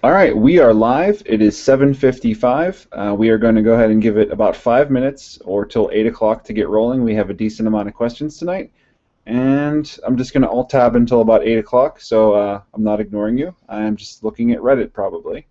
All right, we are live. It is 7:55. We are going to go ahead and give it about 5 minutes or till 8 o'clock to get rolling. We have a decent amount of questions tonight, and I'm just going to alt tab until about 8 o'clock, so I'm not ignoring you. I'm just looking at Reddit probably.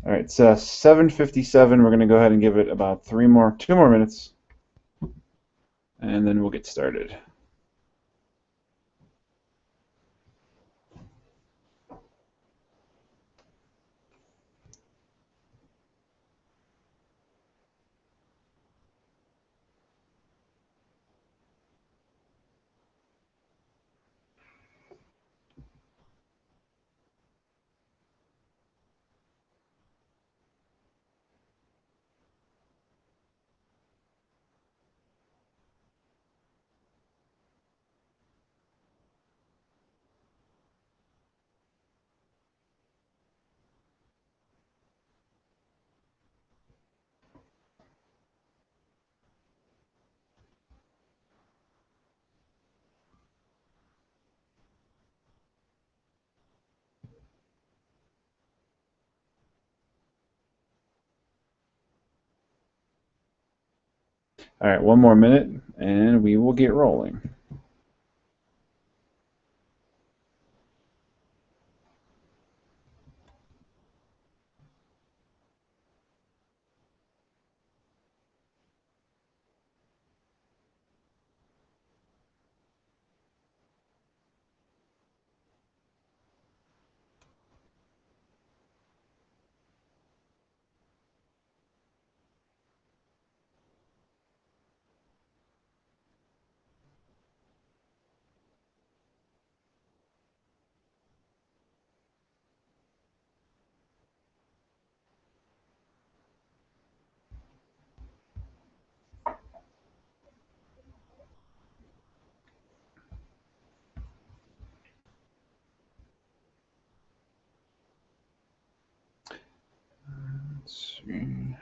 All right, it's 7:57. We're going to go ahead and give it about 2 more minutes, and then we'll get started. All right, 1 more minute, and we will get rolling. Let's see.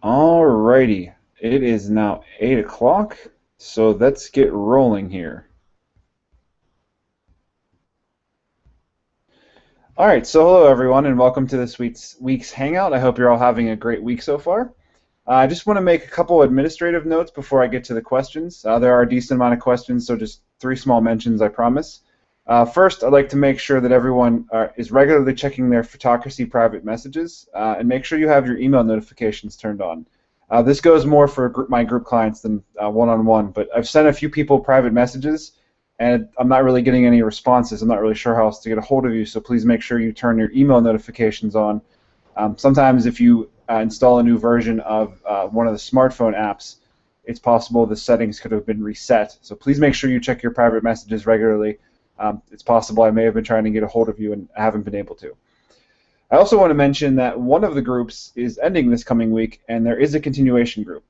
Alrighty, it is now 8 o'clock, so let's get rolling here. Alright, so hello everyone, and welcome to this week's Hangout. I hope you're all having a great week so far. I just want to make a couple administrative notes before I get to the questions. There are a decent amount of questions, so just three small mentions, I promise. First, I'd like to make sure that everyone is regularly checking their Photocracy private messages, and make sure you have your email notifications turned on. This goes more for my group clients than one-on-one, but I've sent a few people private messages, and I'm not really getting any responses. I'm not really sure how else to get a hold of you, so please make sure you turn your email notifications on. Sometimes if you install a new version of one of the smartphone apps, it's possible the settings could have been reset. So please make sure you check your private messages regularly. It's possible I may have been trying to get a hold of you and I haven't been able to. I also want to mention that one of the groups is ending this coming week, and there is a continuation group.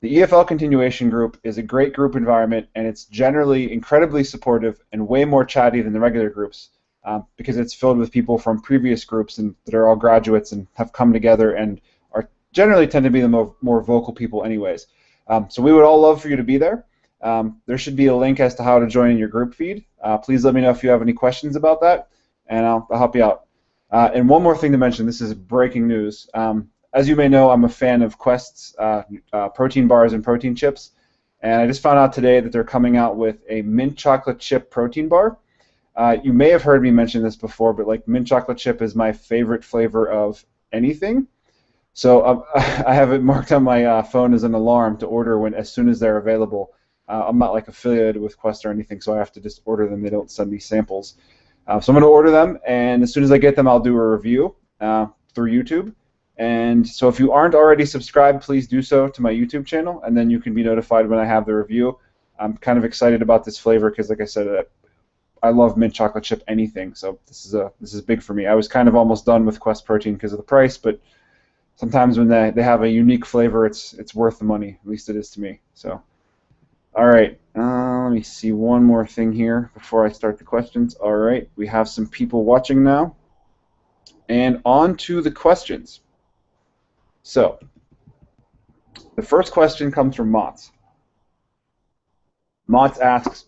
The EFL continuation group is a great group environment, and it's generally incredibly supportive and way more chatty than the regular groups because it's filled with people from previous groups and that are all graduates and have come together and are generally tend to be the more vocal people anyways. So we would all love for you to be there. There should be a link as to how to join in your group feed. Please let me know if you have any questions about that, and I'll help you out. And one more thing to mention, this is breaking news. As you may know, I'm a fan of Quest's protein bars and protein chips, and I just found out today that they're coming out with a mint chocolate chip protein bar. You may have heard me mention this before, but like mint chocolate chip is my favorite flavor of anything. So I have it marked on my phone as an alarm to order as soon as they're available. I'm not like affiliated with Quest or anything, so I have to just order them. They don't send me samples. So I'm going to order them, and as soon as I get them, I'll do a review through YouTube. And so if you aren't already subscribed, please do so to my YouTube channel, and then you can be notified when I have the review. I'm kind of excited about this flavor because, like I said, I love mint chocolate chip anything, so this is big for me. I was kind of almost done with Quest Protein because of the price, but sometimes when they have a unique flavor, it's worth the money. At least it is to me. So, all right. Let me see one more thing here before I start the questions. All right, we have some people watching now. And on to the questions. So, the first question comes from Motz. Motz asks,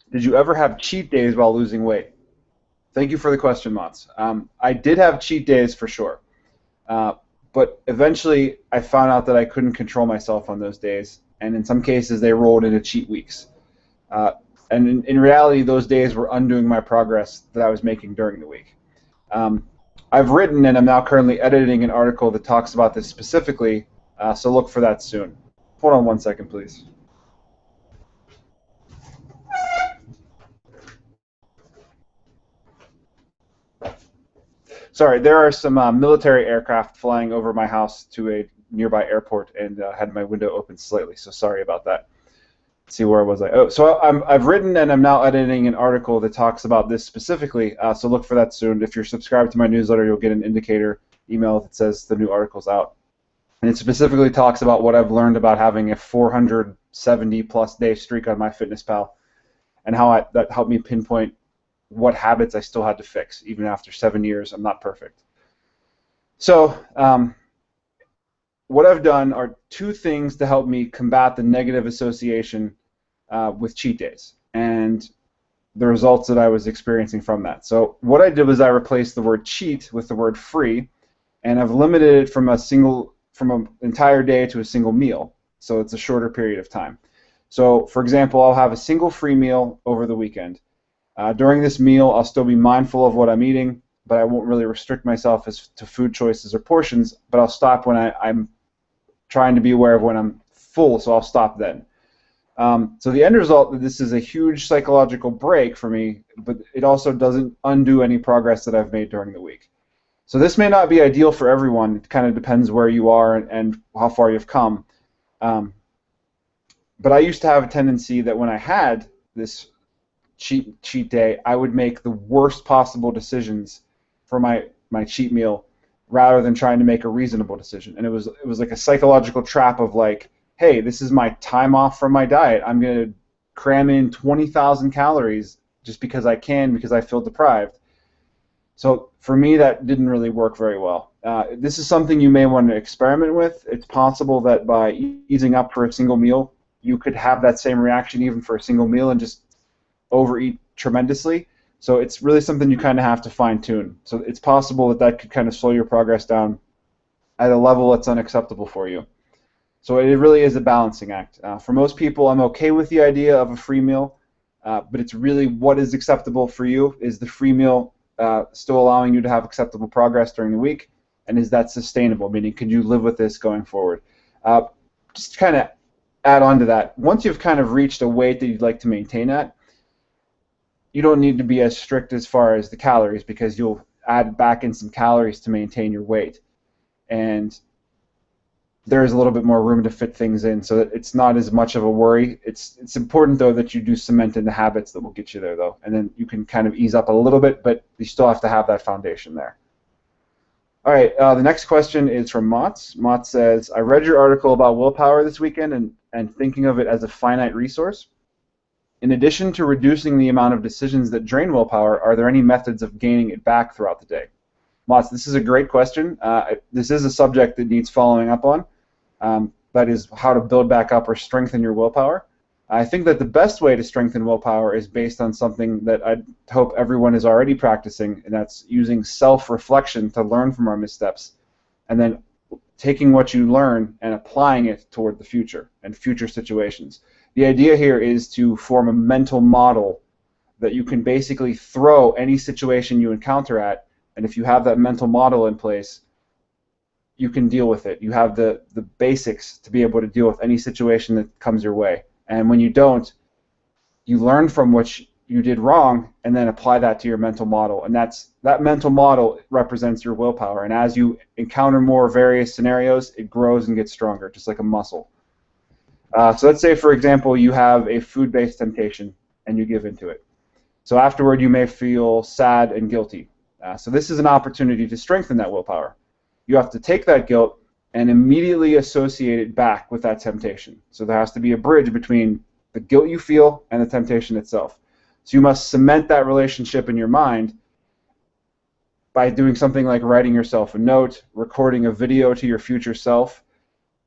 did you ever have cheat days while losing weight? Thank you for the question, Motz. I did have cheat days for sure. But eventually I found out that I couldn't control myself on those days, and in some cases they rolled into cheat weeks. And in reality, those days were undoing my progress that I was making during the week. I've written and I'm now currently editing an article that talks about this specifically, so look for that soon. Hold on one second, please. Sorry, there are some military aircraft flying over my house to a nearby airport, and had my window open slightly, so sorry about that. Let's see, where was I? Oh, so I've written and I'm now editing an article that talks about this specifically, so look for that soon. If you're subscribed to my newsletter, you'll get an indicator email that says the new article's out. And it specifically talks about what I've learned about having a 470-plus day streak on MyFitnessPal, and how that helped me pinpoint what habits I still had to fix. Even after 7 years, I'm not perfect. So what I've done are two things to help me combat the negative association with cheat days and the results that I was experiencing from that. So what I did was I replaced the word cheat with the word free, and I've limited it from an entire day to a single meal, so it's a shorter period of time. So for example, I'll have a single free meal over the weekend. During this meal, I'll still be mindful of what I'm eating, but I won't really restrict myself as to food choices or portions, but I'll stop when I'm trying to be aware of when I'm full, so I'll stop then. So the end result, this is a huge psychological break for me, but it also doesn't undo any progress that I've made during the week. So this may not be ideal for everyone. It kind of depends where you are and how far you've come. But I used to have a tendency that when I had this cheat day, I would make the worst possible decisions for my cheat meal rather than trying to make a reasonable decision. And it was like a psychological trap of like, hey, this is my time off from my diet. I'm going to cram in 20,000 calories just because I can, because I feel deprived. So for me, that didn't really work very well. This is something you may want to experiment with. It's possible that by easing up for a single meal, you could have that same reaction even for a single meal and just overeat tremendously. So it's really something you kind of have to fine-tune. So it's possible that could kind of slow your progress down at a level that's unacceptable for you. So it really is a balancing act. For most people, I'm okay with the idea of a free meal, but it's really what is acceptable for you. Is the free meal still allowing you to have acceptable progress during the week? And is that sustainable? Meaning, could you live with this going forward? Just kind of add on to that. Once you've kind of reached a weight that you'd like to maintain at, you don't need to be as strict as far as the calories, because you'll add back in some calories to maintain your weight. And there is a little bit more room to fit things in, so that it's not as much of a worry. It's important, though, that you do cement in the habits that will get you there, though. And then you can kind of ease up a little bit, but you still have to have that foundation there. All right, the next question is from Motts. Motts says, I read your article about willpower this weekend and thinking of it as a finite resource. In addition to reducing the amount of decisions that drain willpower, are there any methods of gaining it back throughout the day? Motts, this is a great question. This is a subject that needs following up on. That is how to build back up or strengthen your willpower. I think that the best way to strengthen willpower is based on something that I hope everyone is already practicing, and that's using self-reflection to learn from our missteps, and then taking what you learn and applying it toward the future and future situations. The idea here is to form a mental model that you can basically throw any situation you encounter at, and if you have that mental model in place, you can deal with it. You have the basics to be able to deal with any situation that comes your way. And when you don't, you learn from what you did wrong and then apply that to your mental model. And that mental model represents your willpower. And as you encounter more various scenarios, it grows and gets stronger, just like a muscle. So let's say, for example, you have a food-based temptation and you give into it. So afterward, you may feel sad and guilty. So this is an opportunity to strengthen that willpower. You have to take that guilt and immediately associate it back with that temptation. So there has to be a bridge between the guilt you feel and the temptation itself. So you must cement that relationship in your mind by doing something like writing yourself a note, recording a video to your future self,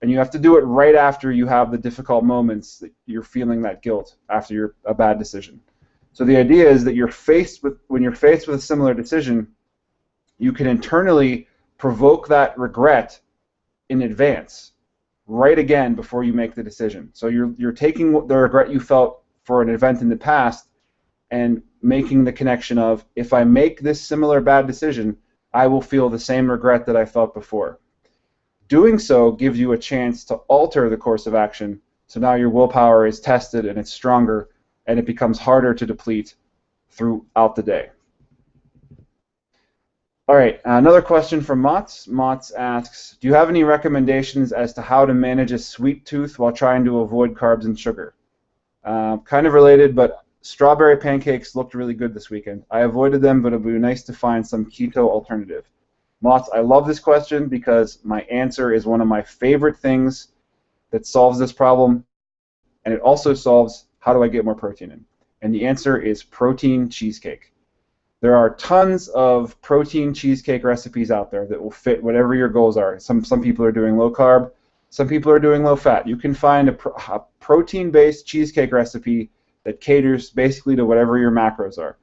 and you have to do it right after you have the difficult moments that you're feeling that guilt after a bad decision. So the idea is that when you're faced with a similar decision, you can internally provoke that regret in advance, right again before you make the decision. So you're taking the regret you felt for an event in the past and making the connection of, if I make this similar bad decision, I will feel the same regret that I felt before. Doing so gives you a chance to alter the course of action, so now your willpower is tested and it's stronger, and it becomes harder to deplete throughout the day. All right, another question from Motts. Motts asks, do you have any recommendations as to how to manage a sweet tooth while trying to avoid carbs and sugar? Kind of related, but strawberry pancakes looked really good this weekend. I avoided them, but it would be nice to find some keto alternative. Motts, I love this question because my answer is one of my favorite things that solves this problem, and it also solves how do I get more protein in. And the answer is protein cheesecake. There are tons of protein cheesecake recipes out there that will fit whatever your goals are. Some people are doing low carb, some people are doing low fat. You can find a protein-based cheesecake recipe that caters basically to whatever your macros are.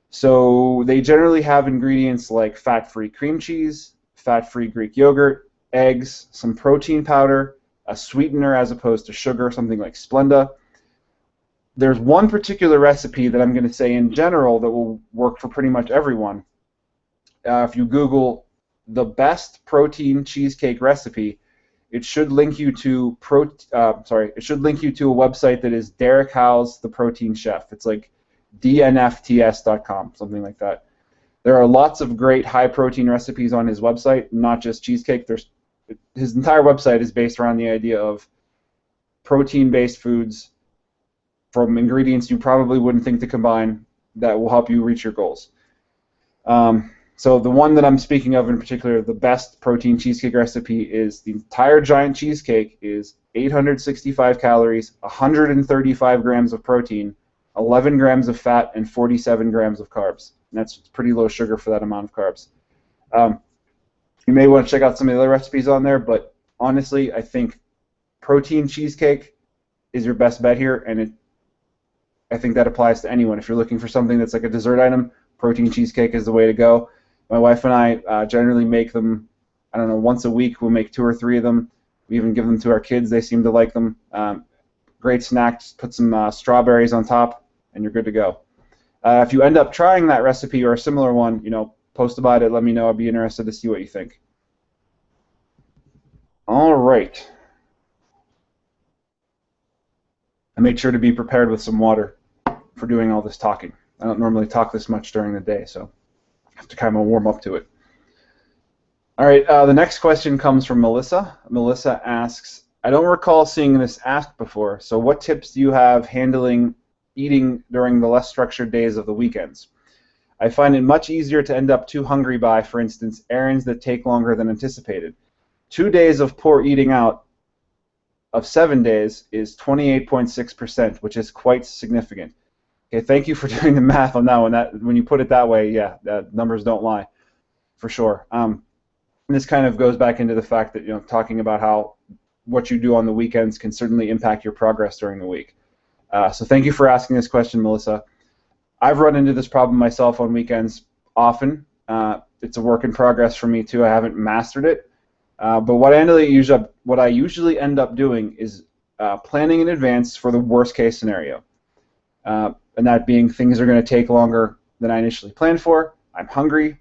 So they generally have ingredients like fat-free cream cheese, fat-free Greek yogurt, eggs, some protein powder, a sweetener as opposed to sugar, something like Splenda. There's one particular recipe that I'm going to say in general that will work for pretty much everyone. If you Google the best protein cheesecake recipe, it should link you to a website that is Derek Howell's The Protein Chef. It's like dnfts.com, something like that. There are lots of great high protein recipes on his website, not just cheesecake. His entire website is based around the idea of protein-based foods from ingredients you probably wouldn't think to combine that will help you reach your goals. So the one that I'm speaking of in particular, the best protein cheesecake recipe, is the entire giant cheesecake is 865 calories, 135 grams of protein, 11 grams of fat, and 47 grams of carbs. And that's pretty low sugar for that amount of carbs. You may want to check out some of the other recipes on there, but honestly, I think protein cheesecake is your best bet here, and I think that applies to anyone. If you're looking for something that's like a dessert item, protein cheesecake is the way to go. My wife and I generally make them, I don't know, once a week. We'll make 2 or 3 of them. We even give them to our kids. They seem to like them. Great snacks. Put some strawberries on top, and you're good to go. If you end up trying that recipe or a similar one, post about it. Let me know. I'd be interested to see what you think. All right. I made sure to be prepared with some water for doing all this talking. I don't normally talk this much during the day, so I have to kind of warm up to it. All right, the next question comes from Melissa. Melissa asks, I don't recall seeing this asked before, so what tips do you have handling eating during the less structured days of the weekends? I find it much easier to end up too hungry by, for instance, errands that take longer than anticipated. 2 days of poor eating out of 7 days is 28.6%, which is quite significant. Okay, thank you for doing the math on that one. When you put it that way, yeah, numbers don't lie, for sure. And this kind of goes back into the fact that talking about how what you do on the weekends can certainly impact your progress during the week. So thank you for asking this question, Melissa. I've run into this problem myself on weekends often. It's a work in progress for me too. I haven't mastered it. But what I usually end up doing is planning in advance for the worst case scenario. And that being things are going to take longer than I initially planned for. I'm hungry.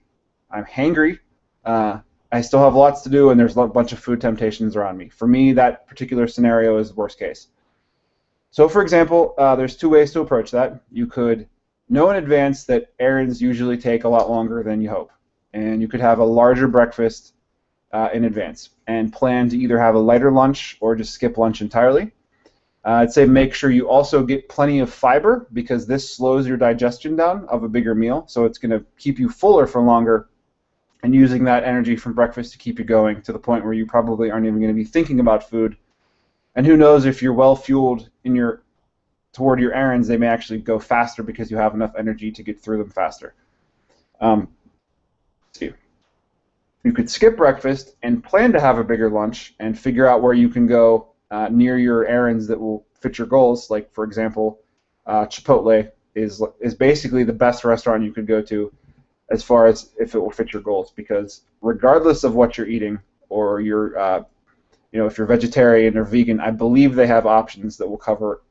I'm hangry. I still have lots to do, and there's a bunch of food temptations around me. For me, that particular scenario is the worst case. So, for example, there's 2 ways to approach that. You could know in advance that errands usually take a lot longer than you hope, and you could have a larger breakfast in advance and plan to either have a lighter lunch or just skip lunch entirely. I'd say make sure you also get plenty of fiber, because this slows your digestion down of a bigger meal, so it's going to keep you fuller for longer, and using that energy from breakfast to keep you going to the point where you probably aren't even going to be thinking about food. And who knows, if you're well fueled toward your errands, they may actually go faster because you have enough energy to get through them faster. Let's see. You could skip breakfast and plan to have a bigger lunch and figure out where you can go near your errands that will fit your goals. Like, for example, Chipotle is basically the best restaurant you could go to as far as if it will fit your goals, because regardless of what you're eating, or if you're vegetarian or vegan, I believe they have options that will cover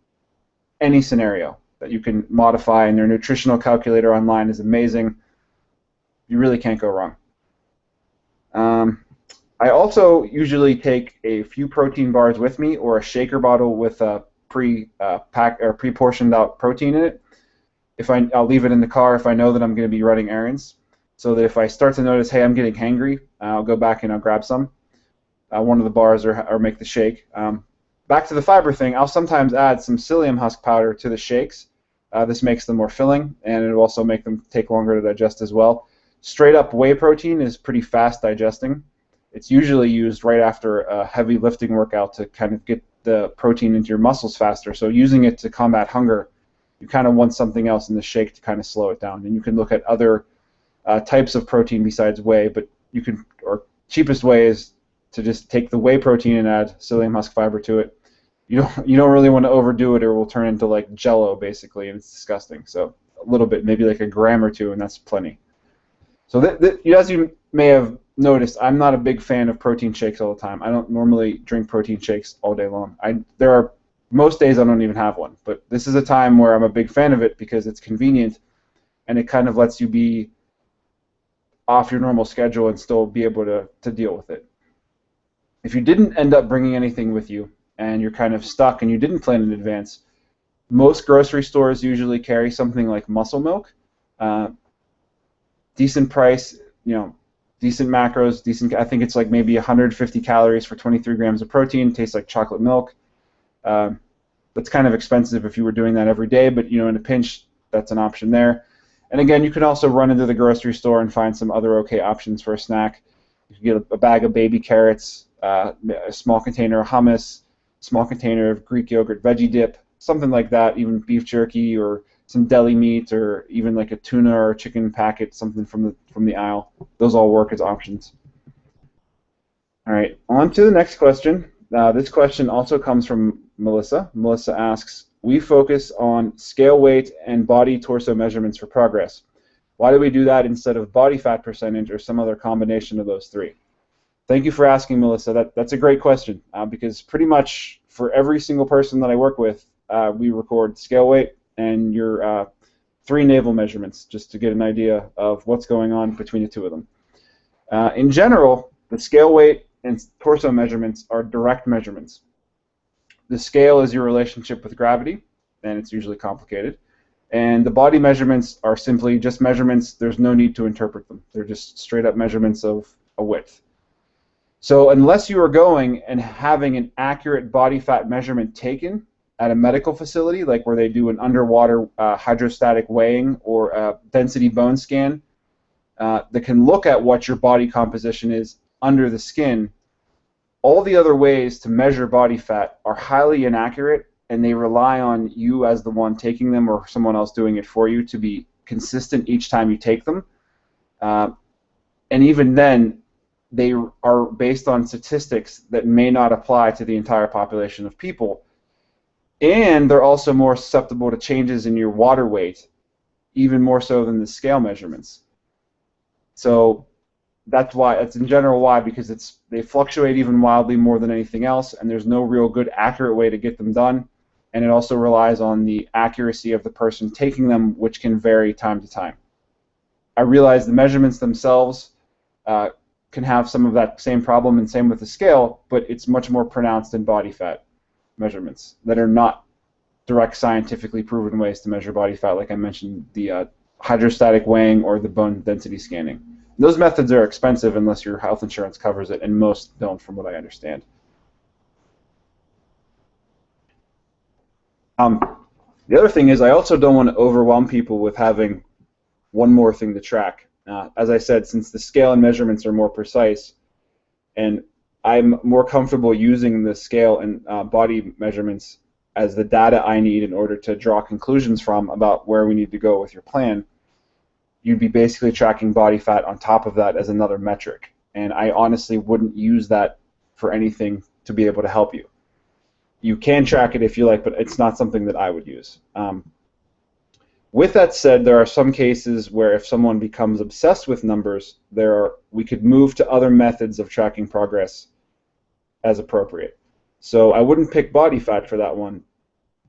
any scenario that you can modify, and their nutritional calculator online is amazing. You really can't go wrong. I also usually take a few protein bars with me, or a shaker bottle with a pre-portioned out protein in it. I'll leave it in the car if I know that I'm going to be running errands, so that if I start to notice, hey, I'm getting hangry, I'll go back and I'll grab some, one of the bars, or make the shake. Back to the fiber thing, I'll sometimes add some psyllium husk powder to the shakes. This makes them more filling, and it will also make them take longer to digest as well. Straight up whey protein is pretty fast digesting. It's usually used right after a heavy lifting workout to kind of get the protein into your muscles faster. So using it to combat hunger, you kind of want something else in the shake to kind of slow it down. And you can look at other types of protein besides whey, but cheapest way is to just take the whey protein and add psyllium husk fiber to it. You don't really want to overdo it, or it will turn into like Jello basically, and it's disgusting. So a little bit, maybe like a gram or two, and that's plenty. So as you may have noticed, I'm not a big fan of protein shakes all the time. I don't normally drink protein shakes all day long. Most days I don't even have one, but this is a time where I'm a big fan of it because it's convenient, and it kind of lets you be off your normal schedule and still be able to deal with it. If you didn't end up bringing anything with you and you're kind of stuck and you didn't plan in advance, most grocery stores usually carry something like Muscle Milk. Decent price, decent macros, I think it's like maybe 150 calories for 23 grams of protein. Tastes like chocolate milk. That's kind of expensive if you were doing that every day, but in a pinch, that's an option there. And again, you can also run into the grocery store and find some other okay options for a snack. You can get a bag of baby carrots, a small container of hummus, a small container of Greek yogurt veggie dip, something like that, even beef jerky or some deli meat, or even like a tuna or a chicken packet, something from the aisle. Those all work as options. All right, on to the next question. This question also comes from Melissa. Melissa asks, we focus on scale weight and body torso measurements for progress. Why do we do that instead of body fat percentage or some other combination of those three? Thank you for asking, Melissa. That's a great question because pretty much for every single person that I work with, we record scale weight and your 3 naval measurements just to get an idea of what's going on between the two of them. In general, the scale weight and torso measurements are direct measurements. The scale is your relationship with gravity, and it's usually complicated. And the body measurements are simply just measurements. There's no need to interpret them. They're just straight up measurements of a width. So unless you are going and having an accurate body fat measurement taken at a medical facility, like where they do an underwater hydrostatic weighing or a density bone scan, that can look at what your body composition is under the skin, all the other ways to measure body fat are highly inaccurate, and they rely on you as the one taking them or someone else doing it for you to be consistent each time you take them. And even then, they are based on statistics that may not apply to the entire population of people. And they're also more susceptible to changes in your water weight, even more so than the scale measurements. So that's why, it's in general why, because they fluctuate even wildly more than anything else, and there's no real good accurate way to get them done. And it also relies on the accuracy of the person taking them, which can vary time to time. I realize the measurements themselves can have some of that same problem, and same with the scale, but it's much more pronounced in body fat measurements that are not direct scientifically proven ways to measure body fat, like I mentioned, the hydrostatic weighing or the bone density scanning. Those methods are expensive unless your health insurance covers it, and most don't, from what I understand. The other thing is, I also don't want to overwhelm people with having one more thing to track. As I said, since the scale and measurements are more precise, and I'm more comfortable using the scale and body measurements as the data I need in order to draw conclusions from about where we need to go with your plan, you'd be basically tracking body fat on top of that as another metric. And I honestly wouldn't use that for anything to be able to help you. You can track it if you like, but it's not something that I would use. With that said, there are some cases where if someone becomes obsessed with numbers, we could move to other methods of tracking progress as appropriate. So I wouldn't pick body fat for that one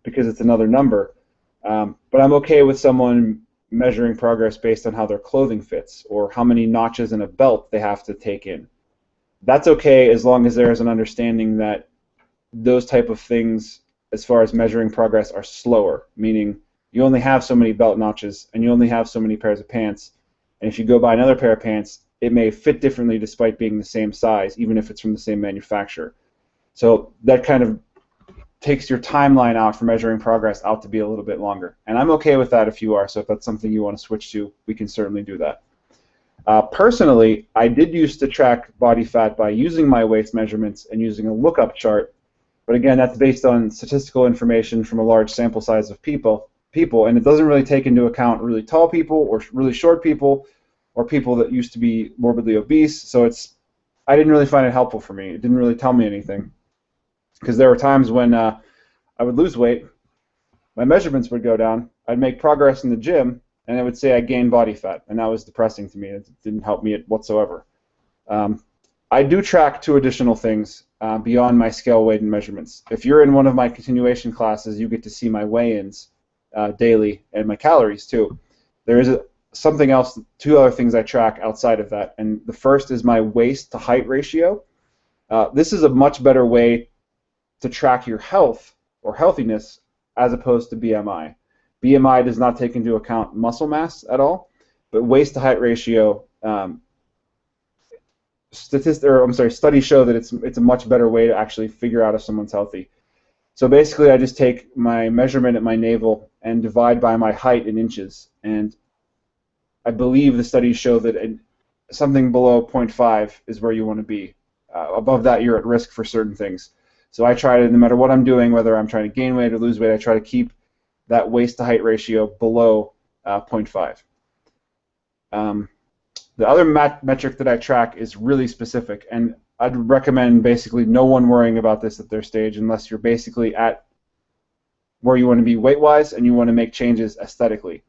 because it's another number, but I'm okay with someone measuring progress based on how their clothing fits or how many notches in a belt they have to take in. That's okay as long as there is an understanding that those type of things, as far as measuring progress, are slower, meaning you only have so many belt notches and you only have so many pairs of pants, and if you go buy another pair of pants, it may fit differently despite being the same size, even if it's from the same manufacturer. So that kind of takes your timeline out for measuring progress out to be a little bit longer. And I'm okay with that if you are, so if that's something you want to switch to, we can certainly do that. Personally, I did used to track body fat by using my waist measurements and using a lookup chart, but again, that's based on statistical information from a large sample size of people, and it doesn't really take into account really tall people or really short people or people that used to be morbidly obese, so I didn't really find it helpful for me. It didn't really tell me anything, because there were times when I would lose weight, my measurements would go down, I'd make progress in the gym, and it would say I gained body fat, and that was depressing to me. It didn't help me whatsoever. I do track 2 additional things beyond my scale, weight, and measurements. If you're in one of my continuation classes, you get to see my weigh-ins daily and my calories too. There is something else, 2 other things I track outside of that, and the first is my waist to height ratio. This is a much better way to track your health or healthiness as opposed to BMI. BMI does not take into account muscle mass at all, but waist to height ratio, studies show that it's a much better way to actually figure out if someone's healthy. So basically, I just take my measurement at my navel and divide by my height in inches, and I believe the studies show that something below 0.5 is where you want to be. Above that, you're at risk for certain things. So I try to, no matter what I'm doing, whether I'm trying to gain weight or lose weight, I try to keep that waist to height ratio below 0.5. The other metric that I track is really specific, and I'd recommend basically no one worrying about this at their stage unless you're basically at where you want to be weight-wise and you want to make changes aesthetically,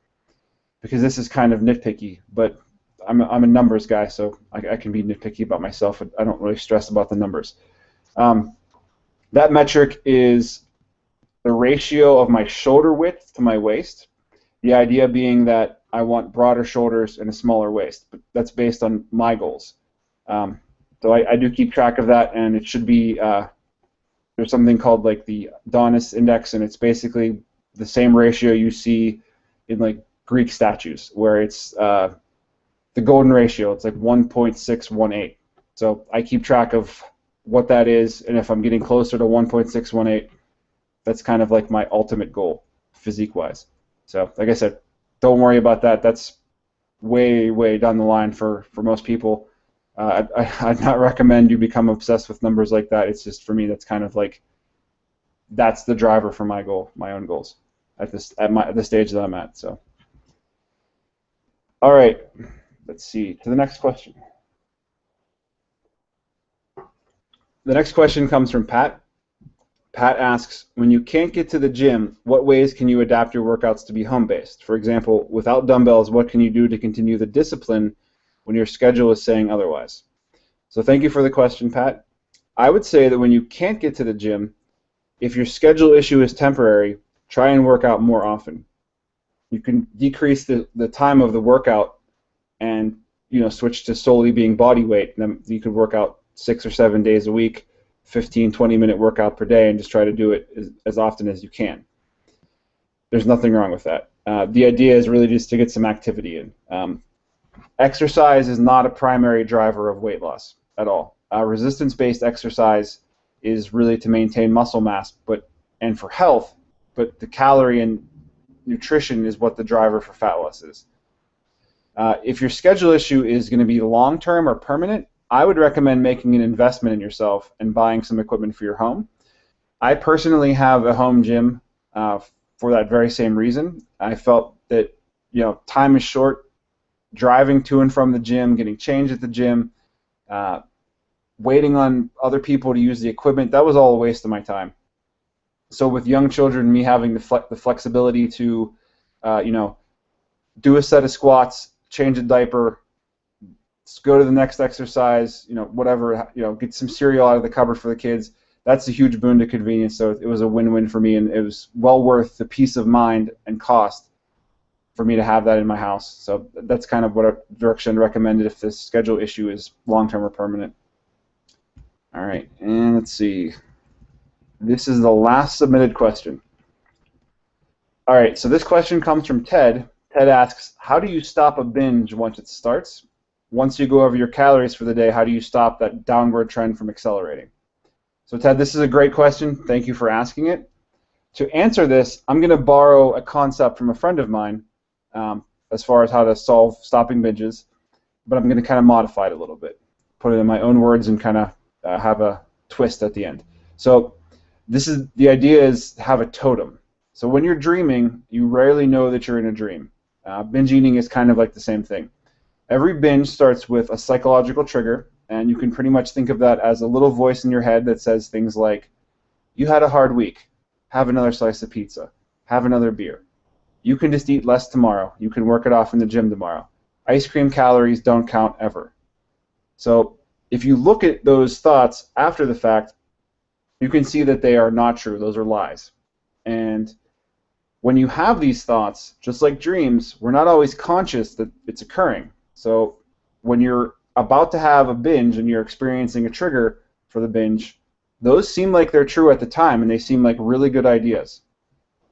because this is kind of nitpicky, but I'm a numbers guy, so I can be nitpicky about myself. I don't really stress about the numbers. Um, that metric is the ratio of my shoulder width to my waist. The idea being that I want broader shoulders and a smaller waist, but that's based on my goals. So I do keep track of that, and it should be there's something called like the Adonis index, and it's basically the same ratio you see in like Greek statues, where it's the golden ratio. It's like 1.618. So I keep track of what that is, and if I'm getting closer to 1.618, that's kind of like my ultimate goal, physique-wise. So, like I said, don't worry about that. That's way, way down the line for most people. I'd not recommend you become obsessed with numbers like that. It's just, for me, that's kind of like, that's the driver for my goal, my own goals at the stage that I'm at. So, all right, let's see, to the next question. The next question comes from Pat. Pat asks, when you can't get to the gym, what ways can you adapt your workouts to be home-based? For example, without dumbbells, what can you do to continue the discipline when your schedule is saying otherwise? So thank you for the question, Pat. I would say that when you can't get to the gym, if your schedule issue is temporary, try and work out more often. You can decrease the time of the workout and switch to solely being body weight. And then you could work out 6 or 7 days a week, 15, 20-minute workout per day, and just try to do it as often as you can. There's nothing wrong with that. The idea is really just to get some activity in. Exercise is not a primary driver of weight loss at all. Resistance-based exercise is really to maintain muscle mass and for health, but the calorie and nutrition is what the driver for fat loss is. If your schedule issue is going to be long-term or permanent, I would recommend making an investment in yourself and buying some equipment for your home. I personally have a home gym for that very same reason. I felt that time is short. Driving to and from the gym, getting changed at the gym, waiting on other people to use the equipment, that was all a waste of my time. So with young children, me having the flexibility to do a set of squats, change a diaper, go to the next exercise, whatever, get some cereal out of the cupboard for the kids. That's a huge boon to convenience. So it was a win-win for me, and it was well worth the peace of mind and cost for me to have that in my house. So that's kind of what direction recommended if this schedule issue is long-term or permanent. All right, and let's see. This is the last submitted question. All right, so this question comes from Ted. Ted asks, how do you stop a binge once it starts? Once you go over your calories for the day, how do you stop that downward trend from accelerating? So Ted, this is a great question. Thank you for asking it. To answer this, I'm going to borrow a concept from a friend of mine as far as how to solve stopping binges, but I'm going to kind of modify it a little bit, put it in my own words and kind of have a twist at the end. So the idea is have a totem. So when you're dreaming, you rarely know that you're in a dream. Binge eating is kind of like the same thing. Every binge starts with a psychological trigger, and you can pretty much think of that as a little voice in your head that says things like, you had a hard week, have another slice of pizza, have another beer. You can just eat less tomorrow. You can work it off in the gym tomorrow. Ice cream calories don't count ever. So if you look at those thoughts after the fact, you can see that they are not true. Those are lies. And when you have these thoughts, just like dreams, we're not always conscious that it's occurring. So when you're about to have a binge and you're experiencing a trigger for the binge, those seem like they're true at the time, and they seem like really good ideas.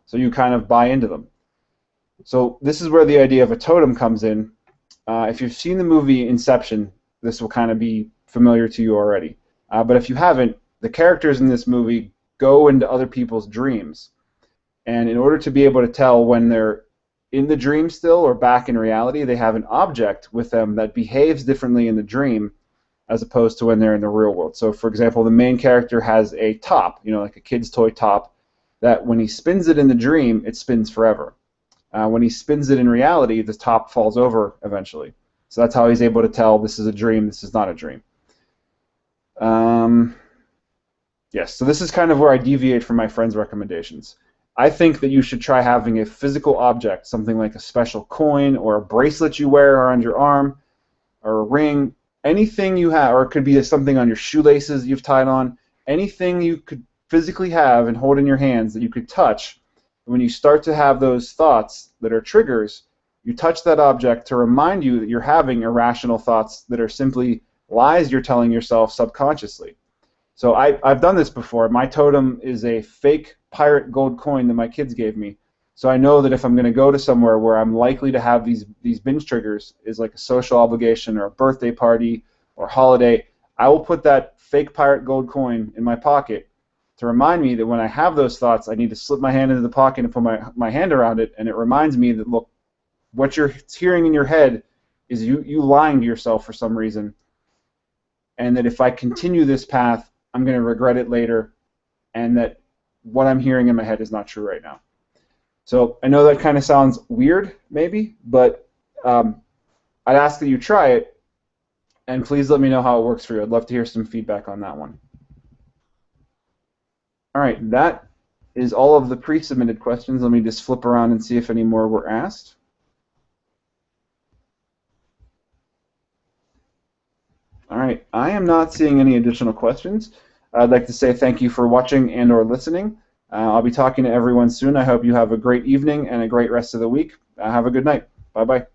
So you kind of buy into them. So this is where the idea of a totem comes in. If you've seen the movie Inception, this will kind of be familiar to you already. But if you haven't, the characters in this movie go into other people's dreams. And in order to be able to tell when they're in the dream still or back in reality, they have an object with them that behaves differently in the dream as opposed to when they're in the real world. So, for example, the main character has a top, like a kid's toy top, that when he spins it in the dream, it spins forever. When he spins it in reality, the top falls over eventually. So that's how he's able to tell this is a dream, this is not a dream. Yes, so this is kind of where I deviate from my friend's recommendations. I think that you should try having a physical object, something like a special coin or a bracelet you wear around your arm, or a ring, anything you have, or it could be something on your shoelaces you've tied on, anything you could physically have and hold in your hands that you could touch. When you start to have those thoughts that are triggers, you touch that object to remind you that you're having irrational thoughts that are simply lies you're telling yourself subconsciously. So I've done this before. My totem is a fake pirate gold coin that my kids gave me. So I know that if I'm going to go to somewhere where I'm likely to have these binge triggers, is like a social obligation or a birthday party or holiday, I will put that fake pirate gold coin in my pocket to remind me that when I have those thoughts, I need to slip my hand into the pocket and put my hand around it, and it reminds me that, look, what you're hearing in your head is you lying to yourself for some reason, and that if I continue this path, I'm going to regret it later, and that what I'm hearing in my head is not true right now. So I know that kind of sounds weird, maybe, but I'd ask that you try it, and please let me know how it works for you. I'd love to hear some feedback on that one. All right, that is all of the pre-submitted questions. Let me just flip around and see if any more were asked. All right, I am not seeing any additional questions. I'd like to say thank you for watching and or listening. I'll be talking to everyone soon. I hope you have a great evening and a great rest of the week. Have a good night. Bye-bye.